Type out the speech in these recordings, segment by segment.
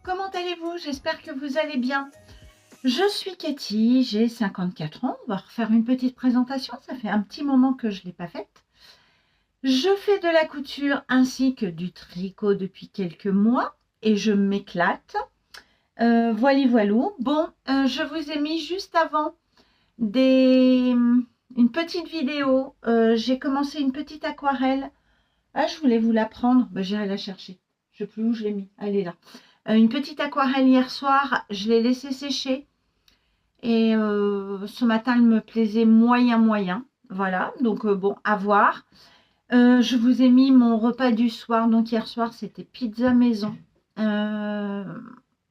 comment allez-vous? J'espère que vous allez bien. Je suis Cathy, j'ai 54 ans. On va refaire une petite présentation, ça fait un petit moment que je ne l'ai pas faite. Je fais de la couture ainsi que du tricot depuis quelques mois et je m'éclate. Voilà, voilou. Bon, je vous ai mis juste avant une petite vidéo. J'ai commencé une petite aquarelle. Ah, je voulais vous la prendre. Ben, j'irai la chercher. Je ne sais plus où je l'ai mis. Elle est là. Une petite aquarelle hier soir. Je l'ai laissée sécher. Et ce matin, elle me plaisait moyen. Voilà. Donc, bon, à voir. Je vous ai mis mon repas du soir. Donc, hier soir, c'était pizza maison.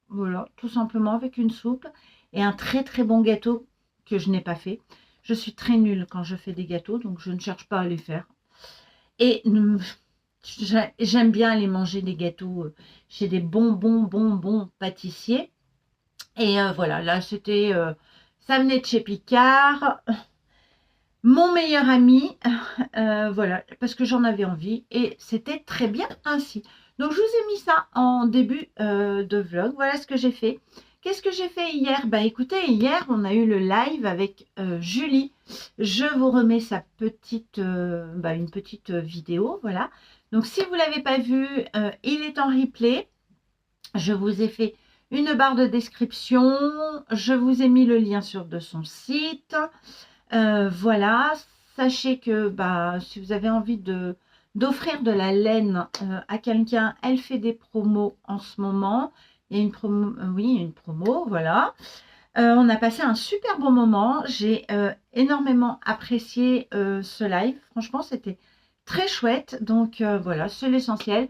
Voilà, tout simplement avec une soupe et un très bon gâteau que je n'ai pas fait. Je suis très nulle quand je fais des gâteaux, donc je ne cherche pas à les faire. Et j'aime bien aller manger des gâteaux chez des bons pâtissiers. Et voilà, là c'était, ça venait de chez Picard, mon meilleur ami, voilà, parce que j'en avais envie et c'était très bien ainsi. Donc je vous ai mis ça en début de vlog. Voilà ce que j'ai fait. Qu'est-ce que j'ai fait hier? Bah écoutez, hier on a eu le live avec Julie. Je vous remets sa petite, une petite vidéo, voilà. Donc si vous ne l'avez pas vu, il est en replay. Je vous ai fait une barre de description. Je vous ai mis le lien de son site. Voilà. Sachez que si vous avez envie d'offrir de la laine à quelqu'un, elle fait des promos en ce moment. Il y a une promo, oui, une promo, voilà. On a passé un super bon moment. J'ai énormément apprécié ce live. Franchement, c'était très chouette. Donc voilà, c'est l'essentiel.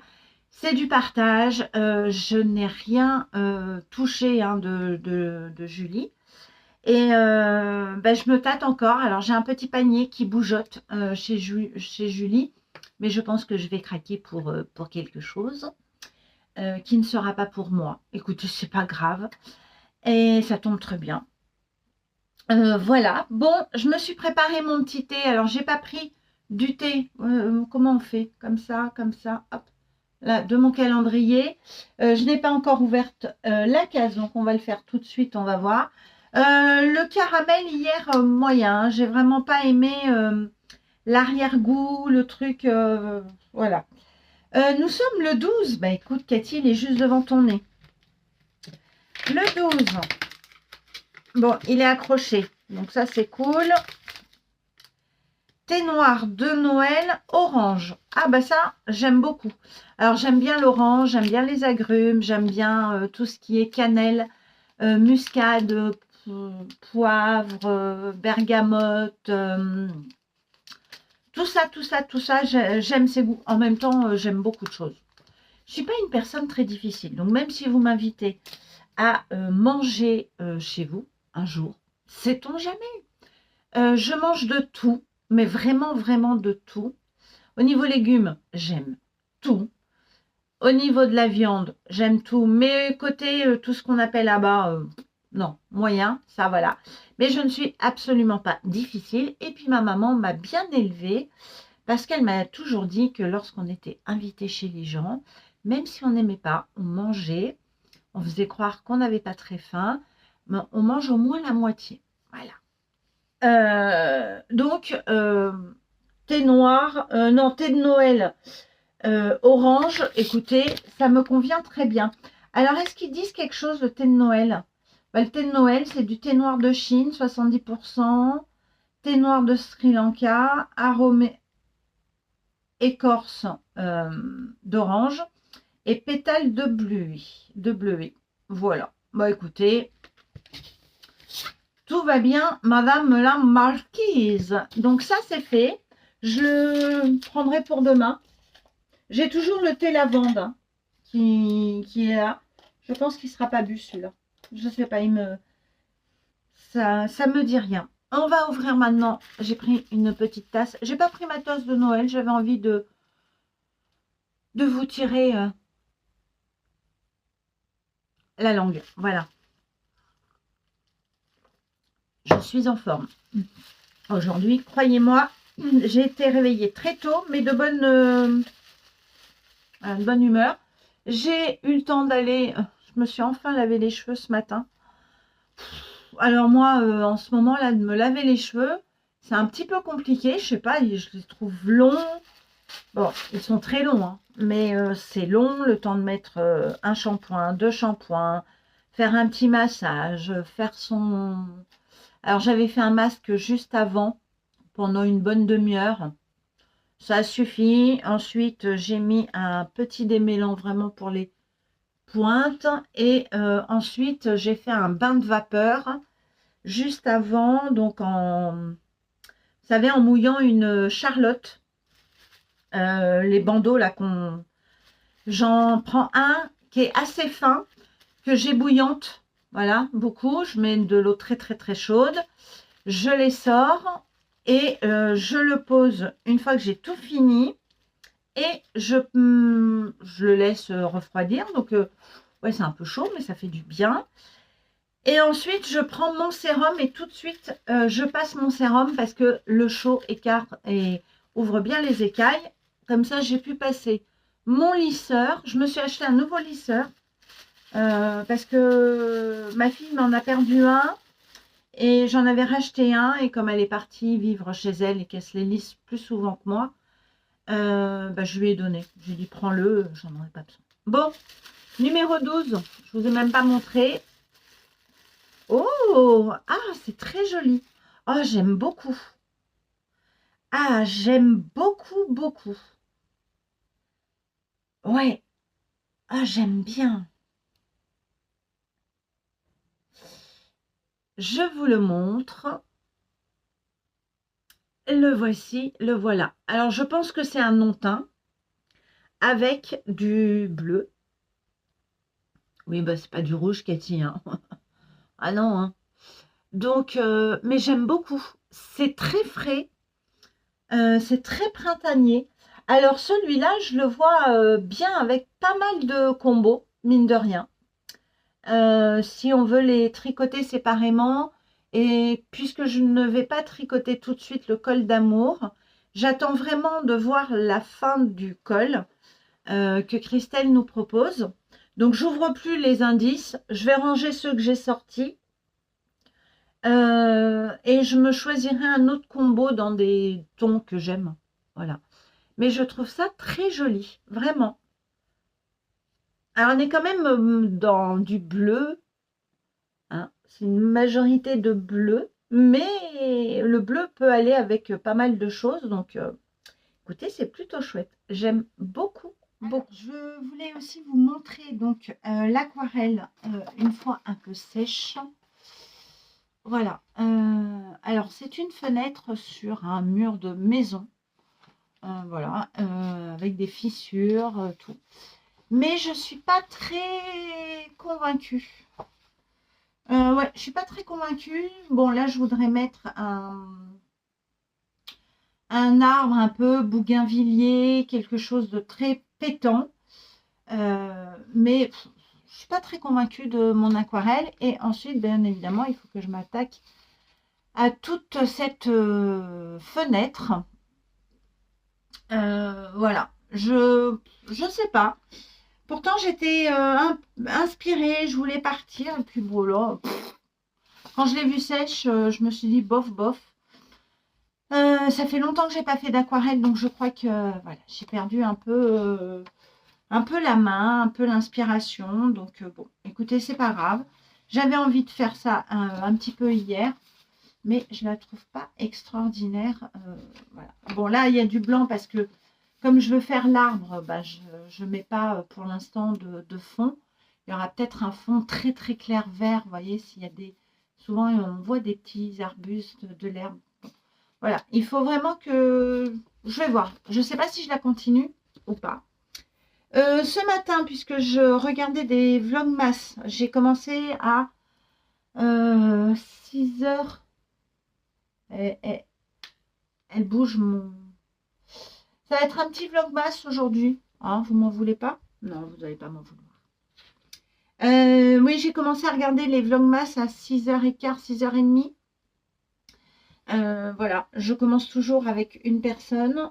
C'est du partage. Je n'ai rien touché de Julie. Et je me tâte encore. Alors, j'ai un petit panier qui bougeotte chez Julie. Mais je pense que je vais craquer pour quelque chose qui ne sera pas pour moi. Écoutez, c'est pas grave. Et ça tombe très bien. Voilà. Bon, je me suis préparé mon petit thé. Alors, j'ai pas pris du thé. Comment on fait? Comme ça, hop. Là, de mon calendrier. Je n'ai pas encore ouverte la case, donc on va le faire tout de suite. On va voir. Le caramel hier, moyen. J'ai vraiment pas aimé l'arrière-goût, le truc. Voilà. Nous sommes le 12. Bah écoute, Cathy, il est juste devant ton nez. Le 12. Bon, il est accroché. Donc ça, c'est cool. Thé noir de Noël, orange. Ah bah ça, j'aime beaucoup. Alors, j'aime bien l'orange, j'aime bien les agrumes, j'aime bien tout ce qui est cannelle, muscade, poivre, bergamote, tout ça, j'aime ces goûts. En même temps, j'aime beaucoup de choses. Je ne suis pas une personne très difficile. Donc, même si vous m'invitez à manger chez vous un jour, sait-on jamais. Je mange de tout, mais vraiment de tout. Au niveau légumes, j'aime tout. Au niveau de la viande, j'aime tout. Mais côté tout ce qu'on appelle là-bas, non, moyen, ça voilà. Mais je ne suis absolument pas difficile. Et puis ma maman m'a bien élevée parce qu'elle m'a toujours dit que lorsqu'on était invité chez les gens, même si on n'aimait pas, on mangeait. On faisait croire qu'on n'avait pas très faim, mais on mange au moins la moitié. Voilà. Donc, thé noir, non, thé de Noël orange, écoutez, ça me convient très bien. Alors, est-ce qu'ils disent quelque chose, le thé de Noël? Le thé de Noël, c'est du thé noir de Chine, 70%, thé noir de Sri Lanka, arôme écorce d'orange et pétales de bleuet. Voilà. Bah écoutez, tout va bien, madame la marquise. Donc ça, c'est fait. Je le prendrai pour demain. J'ai toujours le thé lavande hein, qui est là. Je pense qu'il ne sera pas bu celui-là. Je ne sais pas, ça me dit rien. On va ouvrir maintenant. J'ai pris une petite tasse. J'ai pas pris ma tasse de Noël. J'avais envie de vous tirer la langue. Voilà. Je suis en forme. Aujourd'hui, croyez-moi, j'ai été réveillée très tôt, mais de bonne humeur. J'ai eu le temps d'aller, je je me suis enfin lavé les cheveux ce matin. Alors moi, en ce moment là, de me laver les cheveux, c'est un petit peu compliqué. Je sais pas, je les trouve longs. Bon, ils sont très longs, hein, mais c'est long, le temps de mettre un shampoing, deux shampoings, faire un petit massage, faire son... Alors j'avais fait un masque juste avant, pendant une bonne demi-heure. Ça suffit. Ensuite, j'ai mis un petit démêlant vraiment pour les pointes. Et ensuite, j'ai fait un bain de vapeur juste avant, donc vous savez, en mouillant une charlotte. Les bandeaux là j'en prends un qui est assez fin, que j'ébouillante, voilà, beaucoup. Je mets de l'eau très très très chaude, je les sors et je le pose une fois que j'ai tout fini et je le laisse refroidir. Donc ouais, c'est un peu chaud mais ça fait du bien. Et ensuite je prends mon sérum et tout de suite je passe mon sérum parce que le chaud écarte et ouvre bien les écailles. Comme ça j'ai pu passer mon lisseur. Je me suis acheté un nouveau lisseur parce que ma fille m'en a perdu un et j'en avais racheté un, et comme elle est partie vivre chez elle et qu'elle se les lisse plus souvent que moi, bah, je lui ai donné. Je lui ai dit prends-le, j'en aurais pas besoin. Bon, numéro 12, je vous ai même pas montré. Oh, ah, c'est très joli. Oh, j'aime beaucoup. Ah, j'aime beaucoup, beaucoup. Ouais, ah, j'aime bien. Je vous le montre. Le voici, le voilà. Alors, je pense que c'est un non teint avec du bleu. Oui, bah, c'est pas du rouge, Cathy, hein. Ah non, hein. Donc, mais j'aime beaucoup. C'est très frais. C'est très printanier. Alors, celui-là, je le vois bien avec pas mal de combos, mine de rien. Si on veut les tricoter séparément, et puisque je ne vais pas tricoter tout de suite le col d'amour, j'attends vraiment de voir la fin du col que Christelle nous propose. Donc j'ouvre plus les indices, je vais ranger ceux que j'ai sortis et je me choisirai un autre combo dans des tons que j'aime. Voilà. Mais je trouve ça très joli, vraiment. Alors on est quand même dans du bleu. Hein. C'est une majorité de bleu, mais le bleu peut aller avec pas mal de choses. Donc, écoutez, c'est plutôt chouette. J'aime beaucoup, beaucoup. Je voulais aussi vous montrer donc l'aquarelle une fois un peu sèche. Voilà. Alors, c'est une fenêtre sur un mur de maison. Voilà, avec des fissures, tout. Mais je suis pas très convaincue. Ouais, je suis pas très convaincue. Bon, là, je voudrais mettre un arbre un peu bougainvillier, quelque chose de très pétant. Mais je suis pas très convaincue de mon aquarelle. Et ensuite, bien évidemment, il faut que je m'attaque à toute cette fenêtre. Voilà. Je sais pas. Pourtant, j'étais inspirée, je voulais partir. Et puis, bon, là, quand je l'ai vue sèche, je me suis dit bof, bof. Ça fait longtemps que j'ai pas fait d'aquarelle, donc je crois que voilà, j'ai perdu un peu la main, un peu l'inspiration. Donc bon, écoutez, c'est pas grave. J'avais envie de faire ça un petit peu hier, mais je la trouve pas extraordinaire. Voilà. Bon, là, il y a du blanc parce que comme je veux faire l'arbre, bah, je mets pas pour l'instant de fond. Il y aura peut-être un fond très très clair vert. Vous voyez, s'il y a des... Souvent, on voit des petits arbustes, de l'herbe. Voilà, il faut vraiment que... Je vais voir. Je ne sais pas si je la continue ou pas. Ce matin, puisque je regardais des vlogmas, j'ai commencé à 6 heures. Elle bouge mon... Ça va être un petit vlogmas aujourd'hui. Hein, vous m'en voulez pas? Non, vous n'allez pas m'en vouloir. Oui, j'ai commencé à regarder les vlogmas à 6h15, 6h30. Voilà, je commence toujours avec une personne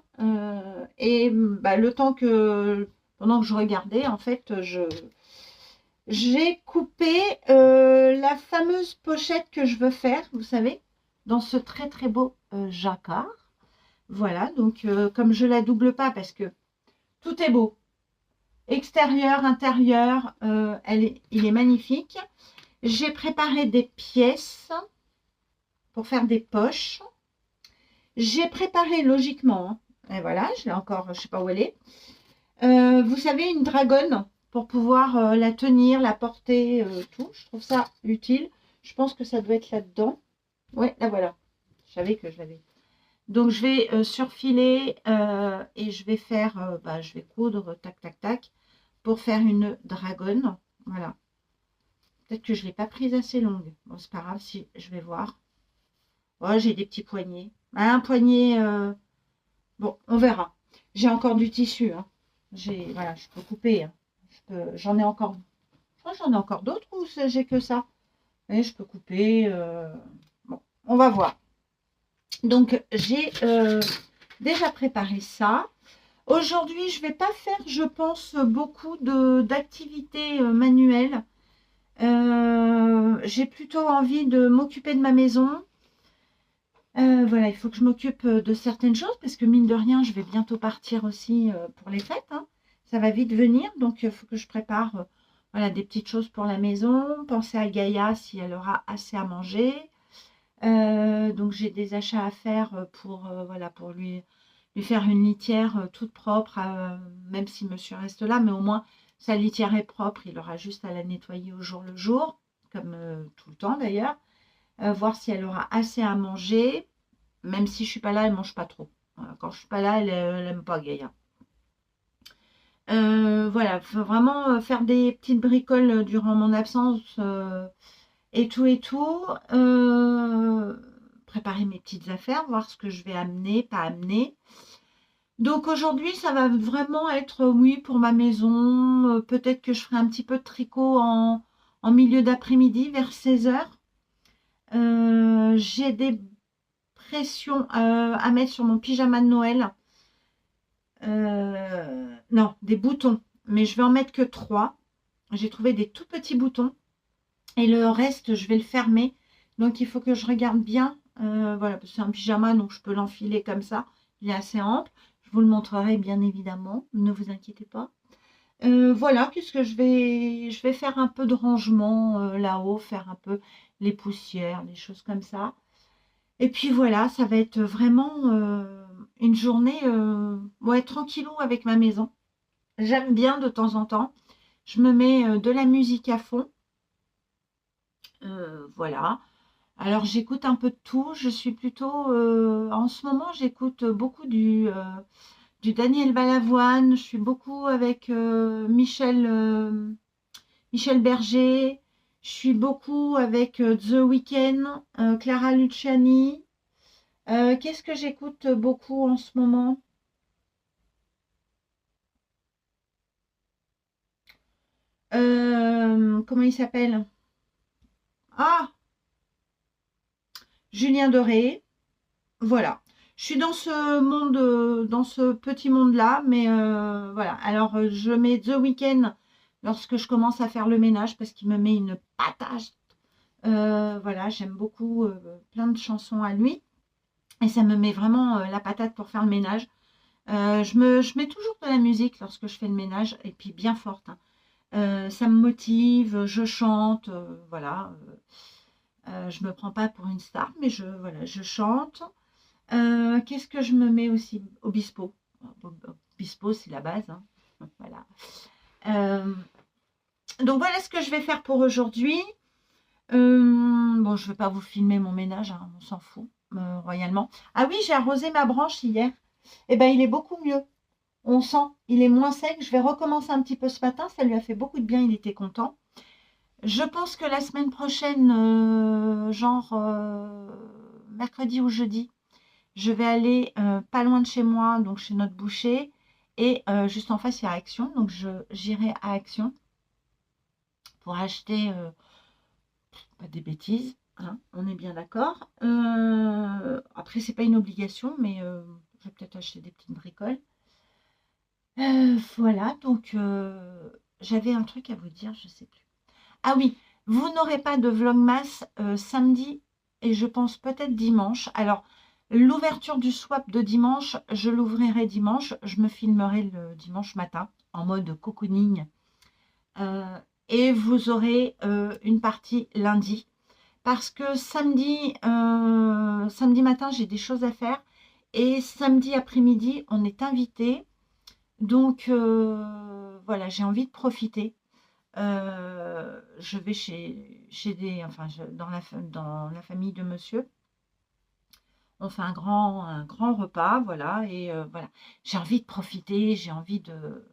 et bah, le temps que pendant que je regardais, en fait, j'ai coupé la fameuse pochette que je veux faire, vous savez, dans ce très très beau jacquard. Voilà, donc comme je la double pas parce que tout est beau, extérieur, intérieur, il est magnifique. J'ai préparé des pièces pour faire des poches. J'ai préparé logiquement, hein, et voilà, je l'ai encore, je sais pas où elle est. Vous savez, une dragonne pour pouvoir la tenir, la porter, tout. Je trouve ça utile. Je pense que ça doit être là-dedans. Ouais, la voilà. Je savais que je l'avais. Donc je vais surfiler et je vais faire, je vais coudre, tac, tac, tac, pour faire une dragonne. Voilà. Peut-être que je ne l'ai pas prise assez longue. Bon, c'est pas grave, si je vais voir. Oh, j'ai des petits poignets. Un poignet, bon, on verra. J'ai encore du tissu, hein. Voilà, je peux couper, hein. J'en ai encore. Je crois que j'en ai encore d'autres ou j'ai que ça. Et je peux couper. Bon, on va voir. Donc, j'ai déjà préparé ça. Aujourd'hui, je ne vais pas faire, je pense, beaucoup d'activités manuelles. J'ai plutôt envie de m'occuper de ma maison. Voilà, il faut que je m'occupe de certaines choses parce que mine de rien, je vais bientôt partir aussi pour les fêtes, hein. Ça va vite venir, donc il faut que je prépare voilà, des petites choses pour la maison. Penser à Gaïa si elle aura assez à manger. Donc j'ai des achats à faire pour, voilà, pour lui faire une litière toute propre, même si monsieur reste là, mais au moins sa litière est propre, il aura juste à la nettoyer au jour le jour, comme tout le temps d'ailleurs. Voir si elle aura assez à manger. Même si je suis pas là, elle mange pas trop. Voilà, quand je suis pas là, elle aime pas Gaïa. Voilà, faut vraiment faire des petites bricoles durant mon absence et tout et tout. Préparer mes petites affaires, voir ce que je vais amener, pas amener. Donc aujourd'hui, ça va vraiment être, oui, pour ma maison. Peut-être que je ferai un petit peu de tricot en milieu d'après-midi, vers 16 h. J'ai des pressions à mettre sur mon pyjama de Noël. Non, des boutons. Mais je vais en mettre que 3. J'ai trouvé des tout petits boutons. Et le reste, je vais le fermer. Donc, il faut que je regarde bien. Voilà, parce que c'est un pyjama, donc je peux l'enfiler comme ça. Il est assez ample. Je vous le montrerai bien évidemment. Ne vous inquiétez pas. Voilà, puisque je vais faire un peu de rangement là-haut, faire un peu les poussières, les choses comme ça. Et puis voilà, ça va être vraiment une journée ouais, tranquillou avec ma maison. J'aime bien de temps en temps. Je me mets de la musique à fond. Voilà. Alors j'écoute un peu de tout. Je suis plutôt en ce moment j'écoute beaucoup du Daniel Balavoine. Je suis beaucoup avec Michel Berger. Je suis beaucoup avec The Weeknd, Clara Luciani. Qu'est-ce que j'écoute beaucoup en ce moment? Comment il s'appelle? Ah, Julien Doré. Voilà. Je suis dans ce monde, dans ce petit monde-là, mais voilà. Alors, je mets The Weeknd lorsque je commence à faire le ménage parce qu'il me met une patate. Voilà, j'aime beaucoup plein de chansons à lui et ça me met vraiment la patate pour faire le ménage. Je mets toujours de la musique lorsque je fais le ménage et puis bien forte, hein. Ça me motive, je chante, voilà. Je me prends pas pour une star, mais voilà, je chante. Qu'est-ce que je me mets aussi? Obispo. Obispo, c'est la base, hein. Voilà. Euh, donc voilà ce que je vais faire pour aujourd'hui. Bon, je ne vais pas vous filmer mon ménage, hein, on s'en fout royalement. Ah oui, j'ai arrosé ma branche hier. Eh ben, il est beaucoup mieux. On sent, il est moins sec. Je vais recommencer un petit peu ce matin. Ça lui a fait beaucoup de bien. Il était content. Je pense que la semaine prochaine, genre mercredi ou jeudi, je vais aller pas loin de chez moi, donc chez notre boucher, et juste en face, il y a Action, donc j'irai à Action pour acheter pas des bêtises, hein, on est bien d'accord. Après, c'est pas une obligation, mais je vais peut-être acheter des petites bricoles. Voilà, donc j'avais un truc à vous dire, je sais plus. Ah oui, vous n'aurez pas de vlogmas samedi et je pense peut-être dimanche. Alors, l'ouverture du swap de dimanche, je l'ouvrirai dimanche. Je me filmerai le dimanche matin en mode cocooning. Euh, et vous aurez une partie lundi. Parce que samedi matin, j'ai des choses à faire. Et samedi après-midi, on est invité. Donc, voilà, j'ai envie de profiter. Je vais chez des, enfin, dans la famille de monsieur. On fait un grand repas, voilà. Et voilà, j'ai envie de profiter, j'ai envie de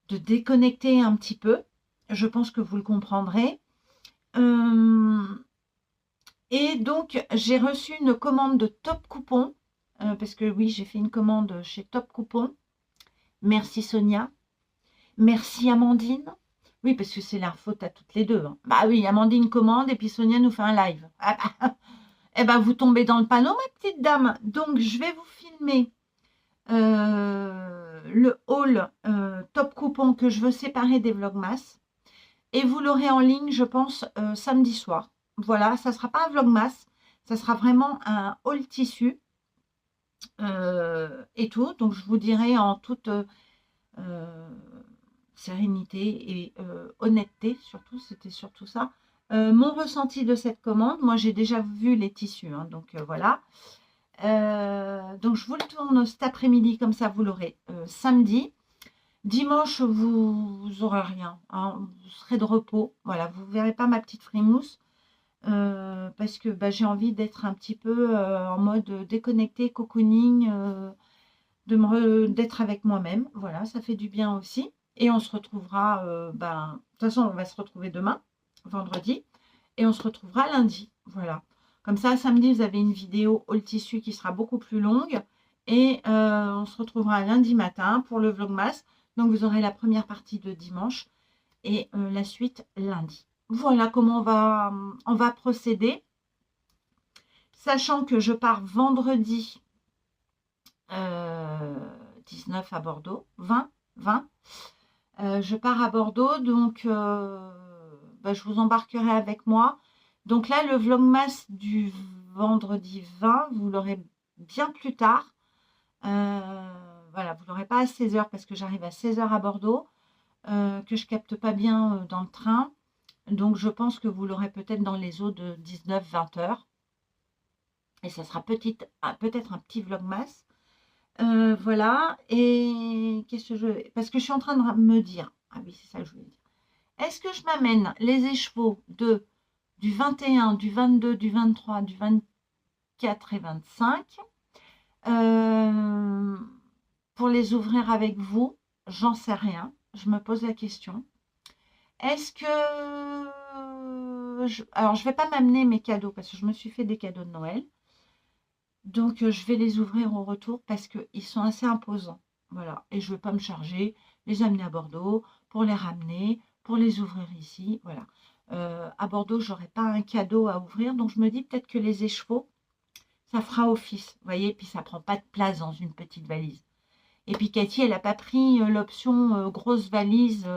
déconnecter un petit peu. Je pense que vous le comprendrez. Euh, et donc, j'ai reçu une commande de Top Coupon. Parce que oui, j'ai fait une commande chez Top Coupon. Merci Sonia. Merci Amandine. Oui, parce que c'est la faute à toutes les deux, hein. Bah oui, Amandine commande et puis Sonia nous fait un live. Ah bah, eh ben, vous tombez dans le panneau, ma petite dame. Donc, je vais vous filmer le haul Top Coupon que je veux séparer des Vlogmas. Et vous l'aurez en ligne, je pense, samedi soir. Voilà, ça ne sera pas un Vlogmas. Ça sera vraiment un haul tissu et tout. Donc, je vous dirai en toute sérénité et honnêteté, surtout, c'était surtout ça. Mon ressenti de cette commande, moi j'ai déjà vu les tissus, hein, donc voilà. Donc je vous le tourne cet après-midi, comme ça vous l'aurez samedi. Dimanche, vous n'aurez rien, hein, vous serez de repos. Voilà, vous ne verrez pas ma petite frimousse parce que bah, j'ai envie d'être un petit peu en mode déconnecté, cocooning, d'être avec moi-même. Voilà, ça fait du bien aussi. Et on se retrouvera, de toute façon, on va se retrouver demain, vendredi, et on se retrouvera lundi. Voilà. Comme ça, samedi, vous avez une vidéo haul tissu qui sera beaucoup plus longue. Et on se retrouvera lundi matin pour le Vlogmas. Donc, vous aurez la première partie de dimanche et la suite lundi. Voilà comment on va procéder. Sachant que je pars vendredi 19 à Bordeaux, 20. Je pars à Bordeaux, donc je vous embarquerai avec moi. Donc là, le Vlogmas du vendredi 20, vous l'aurez bien plus tard. Voilà, vous ne l'aurez pas à 16 h parce que j'arrive à 16 h à Bordeaux, que je capte pas bien dans le train. Donc je pense que vous l'aurez peut-être dans les eaux de 19-20 h. Et ça sera peut-être un petit Vlogmas. Voilà, et qu'est-ce que je... Parce que je suis en train de me dire, ah oui, c'est ça que je voulais dire. Est-ce que je m'amène les écheveaux du 21, du 22, du 23, du 24 et 25 pour les ouvrir avec vous? J'en sais rien, je me pose la question. Est-ce que... Alors, je ne vais pas m'amener mes cadeaux parce que je me suis fait des cadeaux de Noël. Donc, je vais les ouvrir au retour parce qu'ils sont assez imposants. Voilà. Et je ne veux pas me charger, les amener à Bordeaux, pour les ramener, pour les ouvrir ici. Voilà. À Bordeaux, je n'aurai pas un cadeau à ouvrir. Donc, je me dis peut-être que les écheveaux, ça fera office. Vous voyez, puis ça ne prend pas de place dans une petite valise. Et puis, Cathy, elle n'a pas pris l'option grosse valise.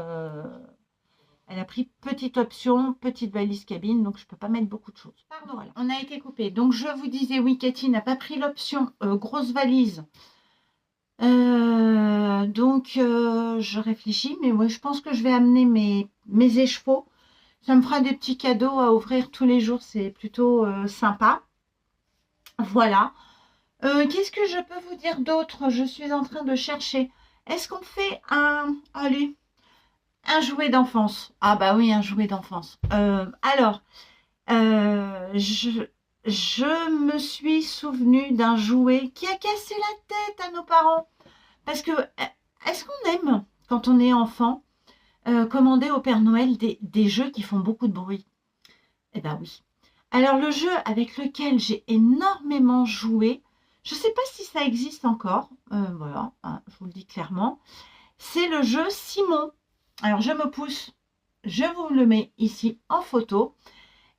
Elle a pris petite option, petite valise cabine, donc je ne peux pas mettre beaucoup de choses. Pardon, voilà. On a été coupé. Donc je vous disais, oui, Cathy n'a pas pris l'option grosse valise. Je réfléchis, mais ouais, je pense que je vais amener mes écheveaux. Ça me fera des petits cadeaux à ouvrir tous les jours, c'est plutôt sympa. Voilà. Qu'est-ce que je peux vous dire d'autre? Je suis en train de chercher. Est-ce qu'on fait allez, un jouet d'enfance? Ah bah oui, un jouet d'enfance. Alors, je me suis souvenue d'un jouet qui a cassé la tête à nos parents. Parce que, est-ce qu'on aime, quand on est enfant, commander au Père Noël des jeux qui font beaucoup de bruit? Eh ben oui. Alors, le jeu avec lequel j'ai énormément joué, je ne sais pas si ça existe encore, voilà, hein, je vous le dis clairement, c'est le jeu Simon. Alors, je me pousse, je vous le mets ici en photo.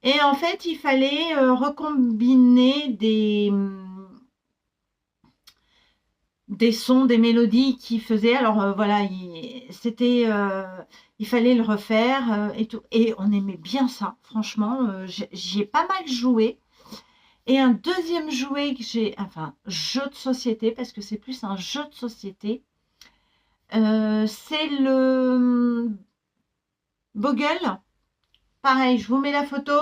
Et en fait, il fallait recombiner des sons, des mélodies qui faisaient. Alors voilà, c'était il fallait le refaire et tout. Et on aimait bien ça, franchement. J'y ai pas mal joué. Et un deuxième jouet que j'ai, enfin, jeu de société, parce que c'est plus un jeu de société, c'est le Boggle. Pareil, je vous mets la photo.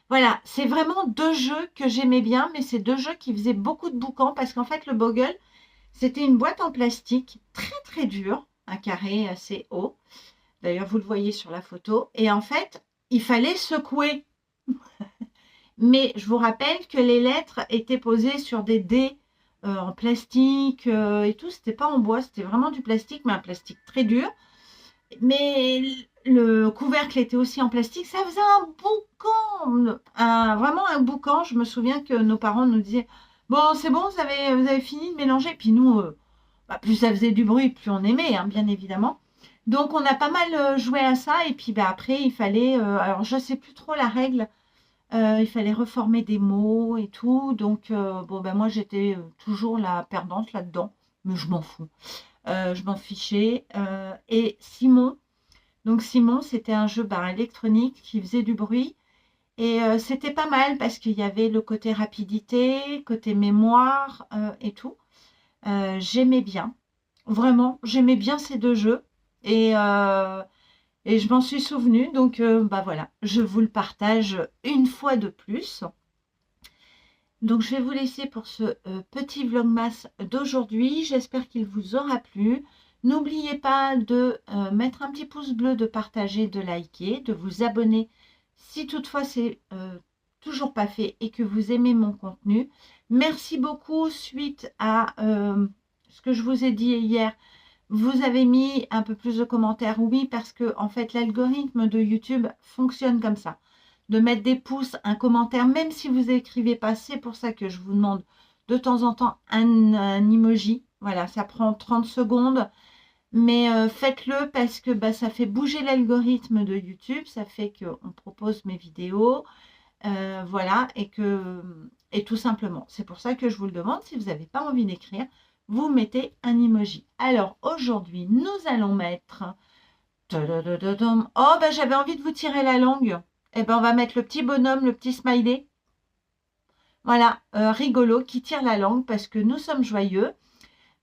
Voilà, c'est vraiment deux jeux que j'aimais bien, mais c'est deux jeux qui faisaient beaucoup de boucans, parce qu'en fait, le Boggle, c'était une boîte en plastique très très dure, un carré assez haut. D'ailleurs, vous le voyez sur la photo. Et en fait, il fallait secouer. Mais je vous rappelle que les lettres étaient posées sur des dés en plastique et tout. C'était pas en bois, c'était vraiment du plastique, mais un plastique très dur. Mais le couvercle était aussi en plastique. Ça faisait un boucan, vraiment un boucan. Je me souviens que nos parents nous disaient, bon, c'est bon, vous avez fini de mélanger. Puis nous, plus ça faisait du bruit, plus on aimait, hein, bien évidemment. Donc on a pas mal joué à ça. Et puis après, il fallait, alors je sais plus trop la règle. Il fallait reformer des mots et tout. Donc, bon, ben moi, j'étais toujours la perdante là-dedans. Mais je m'en fous. Je m'en fichais. Et Simon, donc Simon, c'était un jeu électronique qui faisait du bruit. Et c'était pas mal parce qu'il y avait le côté rapidité, côté mémoire et tout. J'aimais bien. Vraiment, j'aimais bien ces deux jeux. Et je m'en suis souvenue, donc bah voilà, je vous le partage une fois de plus. Donc je vais vous laisser pour ce petit vlogmas d'aujourd'hui. J'espère qu'il vous aura plu. N'oubliez pas de mettre un petit pouce bleu, de partager, de liker, de vous abonner si toutefois c'est toujours pas fait et que vous aimez mon contenu. Merci beaucoup suite à ce que je vous ai dit hier. Vous avez mis un peu plus de commentaires, oui, parce que en fait l'algorithme de YouTube fonctionne comme ça. De mettre des pouces, un commentaire, même si vous n'écrivez pas, c'est pour ça que je vous demande de temps en temps un emoji. Voilà, ça prend 30 secondes, mais faites-le parce que bah, ça fait bouger l'algorithme de YouTube, ça fait qu'on propose mes vidéos, voilà, et tout simplement. C'est pour ça que je vous le demande, si vous n'avez pas envie d'écrire, vous mettez un emoji. Alors aujourd'hui, nous allons mettre... Oh, ben j'avais envie de vous tirer la langue. Eh ben on va mettre le petit bonhomme, le petit smiley. Voilà, rigolo, qui tire la langue parce que nous sommes joyeux.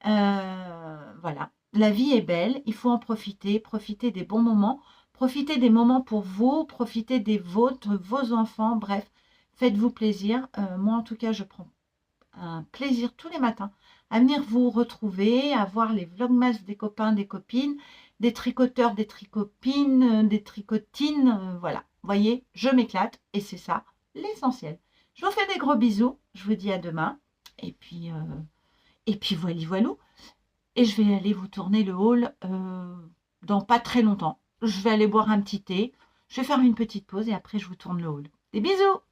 Voilà, la vie est belle, il faut en profiter, profiter des bons moments, profiter des moments pour vous, profiter des vôtres, vos enfants, bref, faites-vous plaisir. Moi, en tout cas, je prends un plaisir tous les matins à venir vous retrouver, à voir les vlogmas des copains, des copines, des tricoteurs, des tricopines, des tricotines, voilà. Vous voyez, je m'éclate et c'est ça l'essentiel. Je vous fais des gros bisous, je vous dis à demain et puis voilà, voilà. Et je vais aller vous tourner le haul dans pas très longtemps. Je vais aller boire un petit thé, je vais faire une petite pause et après je vous tourne le haul. Des bisous!